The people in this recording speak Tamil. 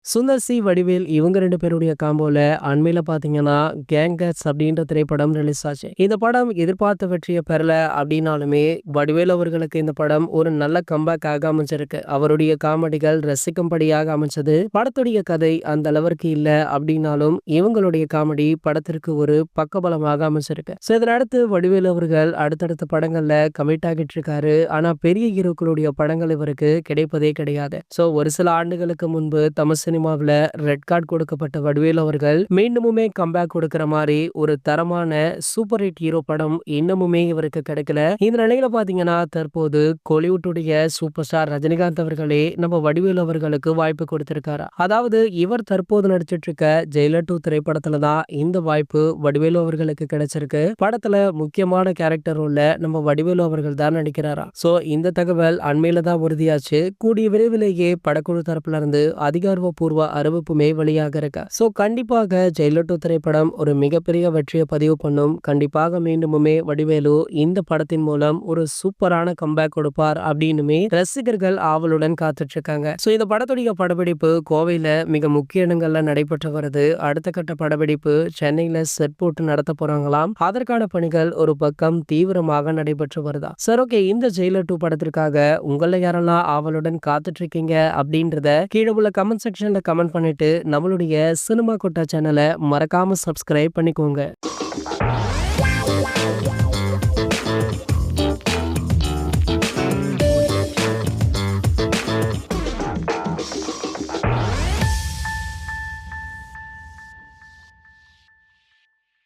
சுந்தர் சி, வடிவேல் இவங்க 2 பேருடைய காம்போல அண்மையில பார்த்தீங்கன்னா, கேங்கர்ஸ் அப்படின்ற திரைப்படம் ரிலீஸ் ஆச்சு. இந்த படம் எதிர்பார்த்த வெற்றிய பெறல அப்படின்னாலுமே, வடிவேலு அவர்களுக்கு இந்த படம் ஒரு நல்ல கம்பேக்காக அமைஞ்சிருக்கு. அவருடைய காமெடிகள் ரசிக்கும்படியாக அமைஞ்சது. படத்துடைய கதை அந்த அளவிற்கு இல்ல அப்படின்னாலும், இவங்களுடைய காமெடி படத்திற்கு ஒரு பக்கபலமாக அமைஞ்சிருக்கு. இதனை அடுத்து வடிவேலு அவர்கள் அடுத்தடுத்த படங்கள்ல கமிட் ஆகிட்டு இருக்காரு. ஆனா பெரிய ஹீரோக்களுடைய படங்கள் இவருக்கு கிடைப்பதே கிடையாது. ஒரு சில ஆண்டுகளுக்கு முன்பு தமிழ் சினிமாவுல ரெட் கார்டு கொடுக்கப்பட்ட வடிவேலு அவர்கள் மீண்டுமுமே கம்பேக் கொடுக்கிற மாதிரி ஒரு தரமான சூப்பர் ஹிட் ஹீரோ படம் இன்னமுமே இவருக்கு கிடைக்கல. இந்த நிலையில பாத்தீங்கன்னா தற்போது கோலிவுட்டுடைய சூப்பர் ஸ்டார் ரஜினிகாந்த் அவர்களே நம்ம வடிவேலு அவர்களுக்கு வாய்ப்பு கொடுத்திருக்காரு. அதாவது இவர் தற்போது நடிச்சிட்டு இருக்க ஜெயிலர் 2 திரைப்படத்துல தான் இந்த வாய்ப்பு வடிவேலு அவர்களுக்கு கிடைச்சிருக்கு. படத்துல முக்கியமான கேரக்டர் ரோல்ல நம்ம வடிவேலு அவர்கள் தான் நடிக்கிறாரா. இந்த தகவல் அண்மையில தான் உறுதியாச்சு. கூடிய விரைவிலேயே படக்குழு தரப்புல இருந்து அதிகாரப்பூர்வ அறிவிப்புமே வெளியாக இருக்கு. கண்டிப்பாக ஜெயிலர் 2 திரைப்படம் ஒரு மிகப்பெரிய வெற்றியை பதிவு பண்ணும். கண்டிப்பாக மீண்டுமுமே வடிவேலு இந்த படத்தின் மூலம் ஒரு சூப்பரான கம்பேக் கொடுப்பார் அப்படின்னுமே ரசிகர்கள் ஆவலுடன் காத்துட்டு இருக்காங்க. இந்த படத்துடைய படப்பிடிப்பு கோவையில மிக முக்கிய இடங்கள்ல நடைபெற்று வருது. அடுத்த கட்ட படப்பிடிப்பு சென்னையில செட் போட்டு நடத்த போறாங்களாம். அதற்கான பணிகள் ஒரு பக்கம் தீவிரமாக நடைபெற்று வருதா. ஓகே, இந்த ஜெயிலர் 2 படத்திற்காக உங்களை யாரெல்லாம் ஆவலுடன் காத்துட்டு இருக்கீங்க அப்படின்றத கீழே உள்ள கமெண்ட் செக்ஷன்ல கமெண்ட் பண்ணிட்டு நம்மளுடைய சினிமா கொட்டா சேனலை மறக்காம சப்ஸ்கிரைப் பண்ணிக்கோங்க.